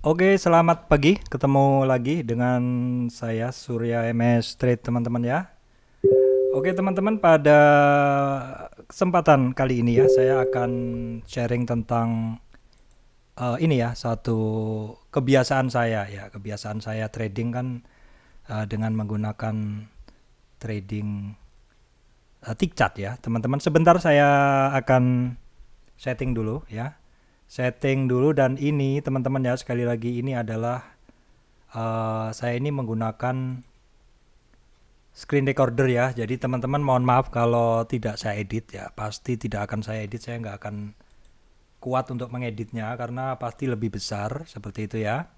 Oke, selamat pagi. Ketemu lagi dengan saya Surya MS Trade teman-teman ya. Oke teman-teman, pada kesempatan kali ini ya saya akan sharing tentang ini ya, satu kebiasaan saya ya. Kebiasaan saya trading kan dengan menggunakan trading tick chart ya. Teman-teman, sebentar saya akan setting dulu ya. Setting dulu, dan ini teman-teman ya, sekali lagi ini adalah saya ini menggunakan screen recorder ya. Jadi teman-teman mohon maaf kalau tidak saya edit ya. Pasti tidak akan saya edit, saya nggak akan kuat untuk mengeditnya karena pasti lebih besar seperti itu ya.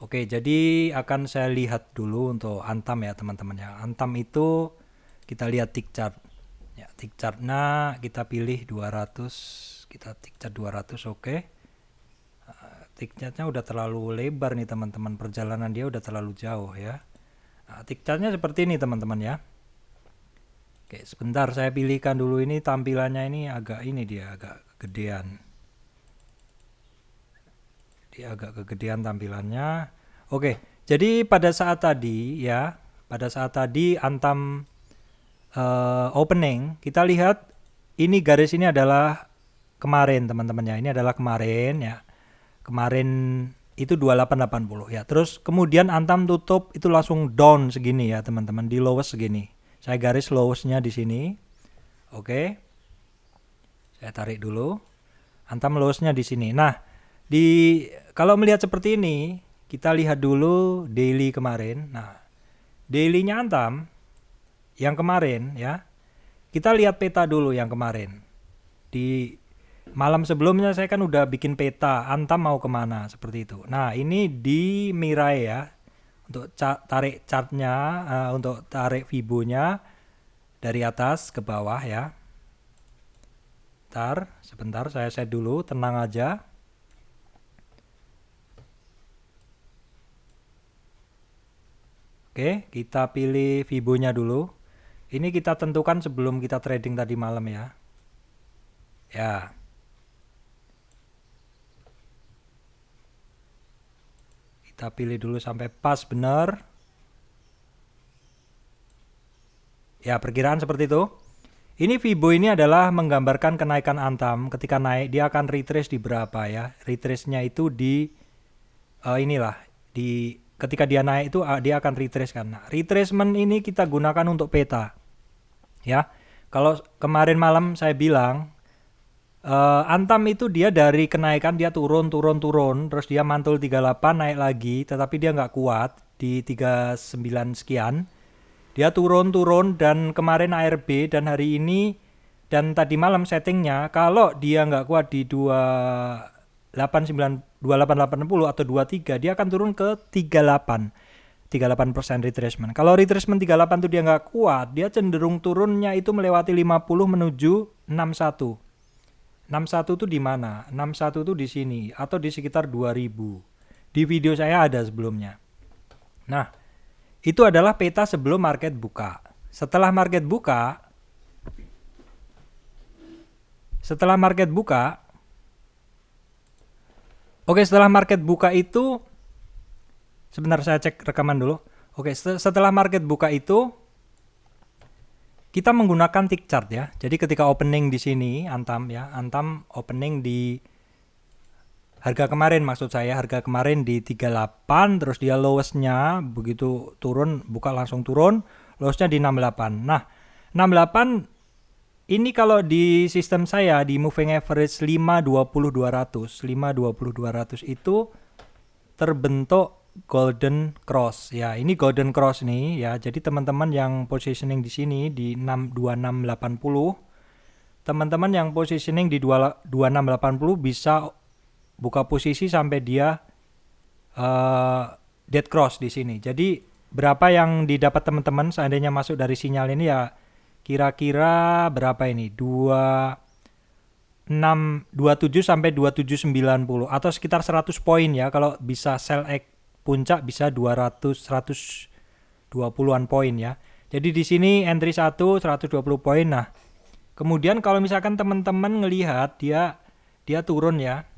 Oke, jadi akan saya lihat dulu untuk Antam ya teman-teman ya. Antam itu kita lihat tick chart. Ya, tick chartnya kita pilih 200, kita tick chart 200, oke. Tick chartnya udah terlalu lebar nih teman-teman, perjalanan dia udah terlalu jauh ya. Nah, tick chartnya seperti ini teman-teman ya. Oke, sebentar saya pilihkan dulu, ini tampilannya ini agak ini, dia agak kegedean. Dia agak kegedean tampilannya. Oke, jadi pada saat tadi ya, pada saat tadi Antam opening, kita lihat ini garis ini adalah kemarin teman-teman ya. Ini adalah kemarin ya. Kemarin itu 2880 ya. Terus kemudian Antam tutup itu langsung down segini ya teman-teman, di lowest segini. Saya garis lowestnya di sini. Oke. Saya tarik dulu. Antam lowestnya di sini. Nah, kalau melihat seperti ini, kita lihat dulu daily kemarin. Nah, dailynya Antam yang kemarin ya. Kita lihat peta dulu yang kemarin. Di malam sebelumnya saya kan udah bikin peta Antam mau kemana seperti itu. Nah, ini di Mirai ya. Untuk tarik chartnya, untuk tarik Fibonya dari atas ke bawah ya. Sebentar saya set dulu, tenang aja. Oke, kita pilih Fibonya dulu. Ini kita tentukan sebelum kita trading tadi malam ya. Ya. Kita pilih dulu sampai pas benar. Ya, perkiraan seperti itu. Ini Fibo ini adalah menggambarkan kenaikan Antam. Ketika naik dia akan retrace di berapa ya. Retrace-nya itu di inilah, di ketika dia naik itu dia akan retrace kan. Nah, retracement ini kita gunakan untuk peta. Ya. Kalau kemarin malam saya bilang Antam itu dia dari kenaikan dia turun, terus dia mantul 38 naik lagi, tetapi dia nggak kuat di 39 sekian. Dia turun dan kemarin ARB, dan hari ini dan tadi malam settingnya kalau dia nggak kuat di 2880 atau 23, dia akan turun ke 38% retracement. Kalau retracement 38 itu dia nggak kuat, dia cenderung turunnya itu melewati 50 menuju 61. 61 itu di mana? 61 itu di sini atau di sekitar 2000. Di video saya ada sebelumnya. Nah, itu adalah peta sebelum market buka. Setelah market buka, setelah market buka itu, sebentar saya cek rekaman dulu. Oke, setelah market buka itu kita menggunakan tick chart ya. Jadi ketika opening di sini Antam ya, Antam opening di harga kemarin, maksud saya harga kemarin di 38, terus dia lowestnya begitu turun buka langsung turun, lowestnya di 68. Nah, 68 ini kalau di sistem saya di moving average 520 200, 520 200 itu terbentuk golden cross ya. Ini golden cross nih ya. Jadi teman-teman yang positioning di sini di 2680, teman-teman yang positioning di 2680 bisa buka posisi sampai dia dead cross di sini. Jadi berapa yang didapat teman-teman seandainya masuk dari sinyal ini ya, kira-kira berapa ini? 27 sampai 2790 atau sekitar 100 poin ya. Kalau bisa sell puncak bisa 200 120-an poin ya. Jadi di sini entry 120 poin. Nah, kemudian kalau misalkan teman-teman ngelihat dia turun ya.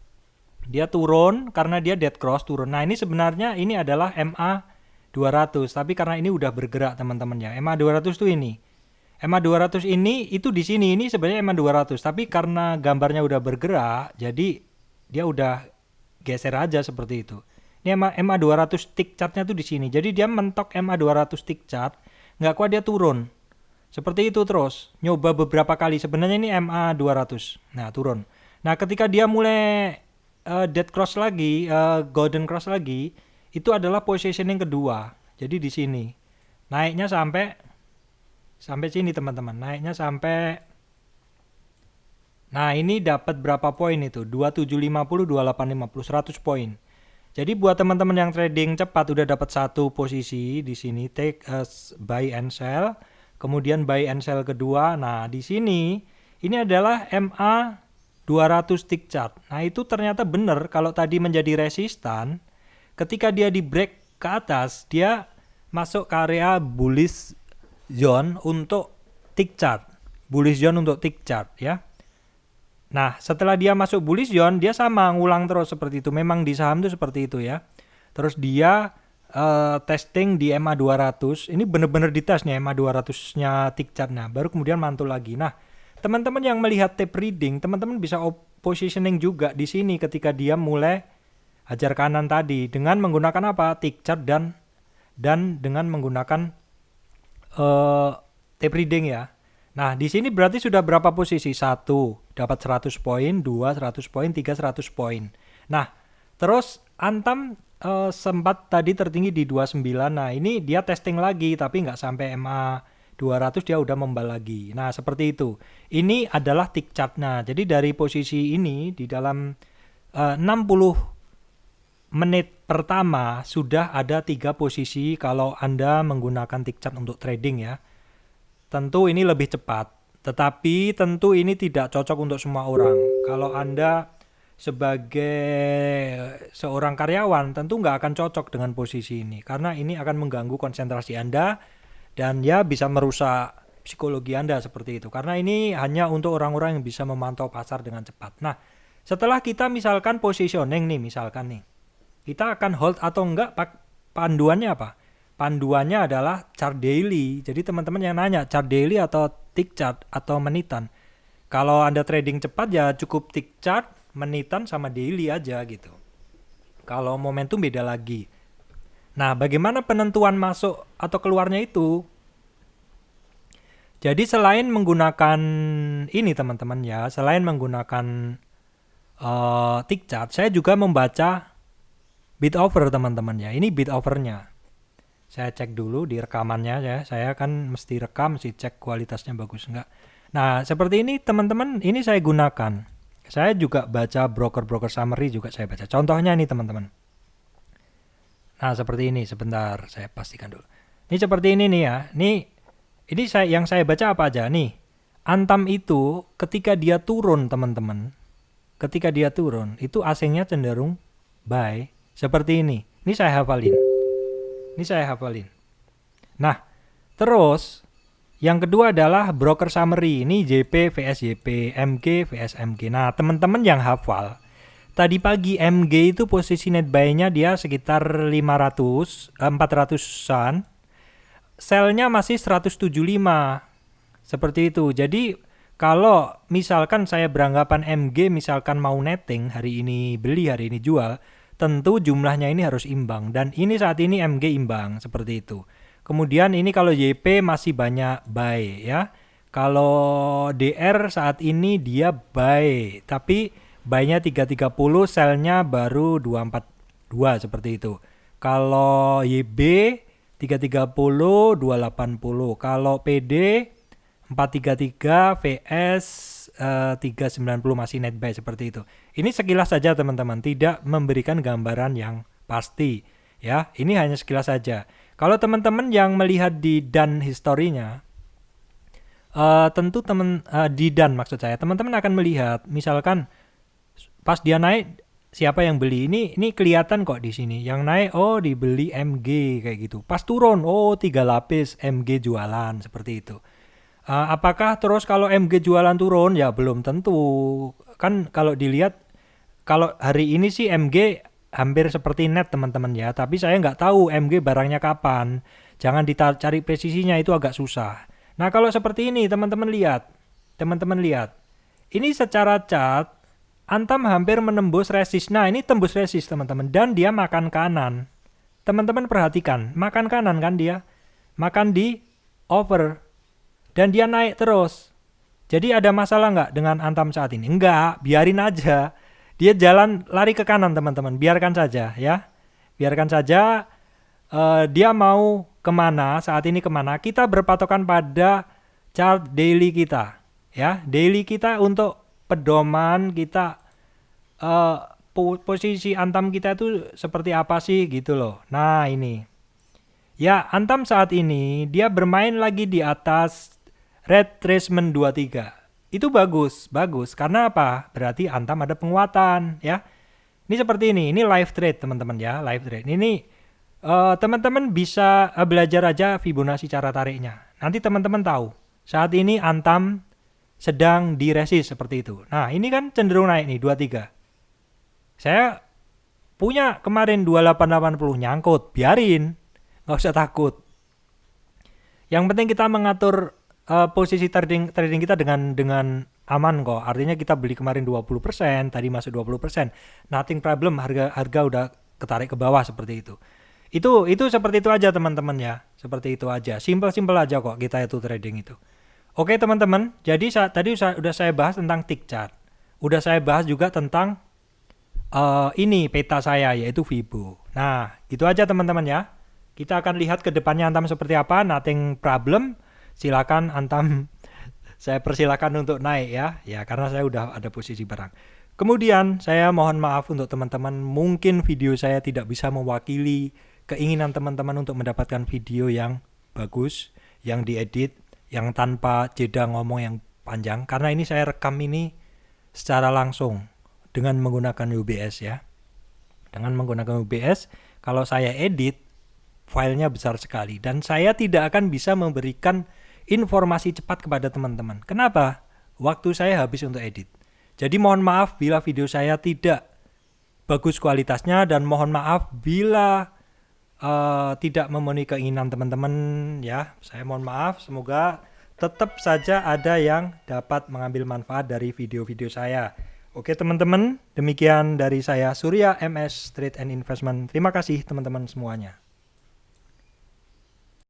dia turun karena dia dead cross turun. Nah, ini sebenarnya ini adalah MA 200, tapi karena ini udah bergerak teman-teman ya. MA 200 tuh ini. MA 200 ini itu di sini ini sebenarnya MA 200, tapi karena gambarnya udah bergerak, jadi dia udah geser aja seperti itu. Ini MA 200 tick chartnya tuh di sini. Jadi dia mentok MA 200 tick chart, nggak kuat dia turun. Seperti itu terus. Nyoba beberapa kali. Sebenarnya ini MA 200. Nah, turun. Nah, ketika dia mulai dead cross lagi, golden cross lagi, itu adalah positioning kedua. Jadi di sini. Naiknya sampai sini teman-teman. Naiknya sampai, nah ini dapat berapa poin itu? 2750, 2850, 100 poin. Jadi buat teman-teman yang trading cepat udah dapat satu posisi di sini, take buy and sell, kemudian buy and sell kedua. Nah, di sini ini adalah MA 200 tick chart. Nah, itu ternyata benar kalau tadi menjadi resistan, ketika dia di break ke atas, dia masuk ke area bullish zone untuk tick chart. Bullish zone untuk tick chart ya. Nah, setelah dia masuk bullish zone, dia sama ngulang terus seperti itu. Memang di saham itu seperti itu ya. Terus dia testing di MA 200. Ini benar-benar dites nih MA 200-nya tick chart-nya. Baru kemudian mantul lagi. Nah, teman-teman yang melihat tape reading, teman-teman bisa positioning juga di sini ketika dia mulai hajar kanan tadi dengan menggunakan apa? Tick chart dan dengan menggunakan tape reading ya. Nah, di sini berarti sudah berapa posisi? 1 dapat 100 poin, 2 100 poin, 3 100 poin. Nah, terus Antam sempat tadi tertinggi di 29. Nah, ini dia testing lagi tapi nggak sampai MA 200, dia udah membal lagi. Nah, seperti itu. Ini adalah tick chart. Nah, jadi dari posisi ini di dalam 60 menit pertama sudah ada 3 posisi kalau Anda menggunakan tick chart untuk trading ya. Tentu ini lebih cepat, tetapi tentu ini tidak cocok untuk semua orang. Kalau Anda sebagai seorang karyawan tentu nggak akan cocok dengan posisi ini, karena ini akan mengganggu konsentrasi Anda dan ya bisa merusak psikologi Anda seperti itu. Karena ini hanya untuk orang-orang yang bisa memantau pasar dengan cepat. Nah, setelah kita misalkan positioning nih, kita akan hold atau enggak, panduannya apa? Panduannya adalah chart daily. Jadi teman-teman yang nanya chart daily atau tick chart atau menitan. Kalau Anda trading cepat ya cukup tick chart, menitan sama daily aja gitu. Kalau momentum beda lagi. Nah, bagaimana penentuan masuk atau keluarnya itu? Jadi selain menggunakan ini teman-teman ya, selain menggunakan tick chart, saya juga membaca bid offer teman-teman ya. Ini bid offernya. Saya cek dulu di rekamannya ya. Saya kan mesti rekam, mesti cek kualitasnya bagus enggak. Nah, seperti ini teman-teman, ini saya gunakan. Saya juga baca broker summary juga saya baca. Contohnya ini teman-teman. Nah, seperti ini. Sebentar, saya pastikan dulu. Ini seperti ini nih ya. Ini yang saya baca apa aja nih. Antam itu ketika dia turun teman-teman. Ketika dia turun, itu asingnya cenderung buy. Seperti ini. Ini saya hafalin. Nah, terus yang kedua adalah broker summary. Ini JP vs JP, MG vs MG. Nah, teman-teman yang hafal, tadi pagi MG itu posisi net buy-nya dia sekitar 400-an. Sell-nya masih 175. Seperti itu. Jadi, kalau misalkan saya beranggapan MG misalkan mau netting, hari ini beli, hari ini jual, tentu jumlahnya ini harus imbang. Dan ini saat ini MG imbang, seperti itu. Kemudian ini kalau YP masih banyak buy ya. Kalau DR saat ini dia buy, tapi buy-nya 330, sell-nya baru 242 seperti itu. Kalau YB 330, 280. Kalau PD 433 VS 390 masih net buy seperti itu. Ini sekilas saja teman-teman, tidak memberikan gambaran yang pasti ya. Ini hanya sekilas saja. Kalau teman-teman yang melihat di DAN historinya, tentu di DAN maksud saya, teman-teman akan melihat misalkan pas dia naik siapa yang beli. Ini kelihatan kok di sini. Yang naik dibeli MG kayak gitu. Pas turun 3 lapis MG jualan seperti itu. Apakah terus kalau MG jualan turun? Ya belum tentu. Kan kalau dilihat Kalau hari ini sih MG hampir seperti net teman-teman ya, tapi saya nggak tahu MG barangnya kapan. Jangan dicari presisinya, itu agak susah. Nah kalau seperti ini teman-teman lihat, ini secara chart Antam hampir menembus resist. Nah ini tembus resist teman-teman, dan dia makan kanan. Teman-teman perhatikan, makan kanan kan dia, makan di over, dan dia naik terus. Jadi ada masalah nggak dengan Antam saat ini? Enggak, biarin aja. Dia jalan lari ke kanan teman-teman, biarkan saja ya. Biarkan saja dia mau kemana, saat ini kemana. Kita berpatokan pada chart daily kita. Ya, daily kita untuk pedoman kita, posisi Antam kita itu seperti apa sih gitu loh. Nah ini. Ya, Antam saat ini dia bermain lagi di atas retracement 23. Itu bagus. Karena apa? Berarti Antam ada penguatan ya. Ini seperti ini live trade teman-teman ya, live trade. Ini teman-teman bisa belajar aja Fibonacci cara tariknya. Nanti teman-teman tahu. Saat ini Antam sedang di resist seperti itu. Nah, ini kan cenderung naik nih 23. Saya punya kemarin 2880 nyangkut, biarin. Nggak usah takut. Yang penting kita mengatur posisi trading kita dengan aman kok. Artinya kita beli kemarin 20%, tadi masuk 20%. Nothing problem, harga udah ketarik ke bawah seperti itu. Itu seperti itu aja teman-teman ya. Seperti itu aja. Simple aja kok kita itu trading itu. Oke teman-teman, jadi tadi udah saya bahas tentang tick chart. Udah saya bahas juga tentang ini peta saya yaitu Fibo. Nah, gitu aja teman-teman ya. Kita akan lihat ke depannya Antam seperti apa. Nothing problem. Silakan Antam, saya persilakan untuk naik ya. Ya, karena saya udah ada posisi barang. Kemudian saya mohon maaf untuk teman-teman, mungkin video saya tidak bisa mewakili keinginan teman-teman untuk mendapatkan video yang bagus, yang diedit, yang tanpa jeda ngomong yang panjang. Karena ini saya rekam ini secara langsung dengan menggunakan OBS ya. Dengan menggunakan OBS, kalau saya edit, filenya besar sekali. Dan saya tidak akan bisa memberikan informasi cepat kepada teman-teman. Kenapa? Waktu saya habis untuk edit. Jadi mohon maaf bila video saya tidak bagus kualitasnya, dan mohon maaf bila tidak memenuhi keinginan teman-teman ya. Saya mohon maaf, semoga tetap saja ada yang dapat mengambil manfaat dari video-video saya. Oke teman-teman, demikian dari saya Surya MS Trade and Investment. Terima kasih teman-teman semuanya.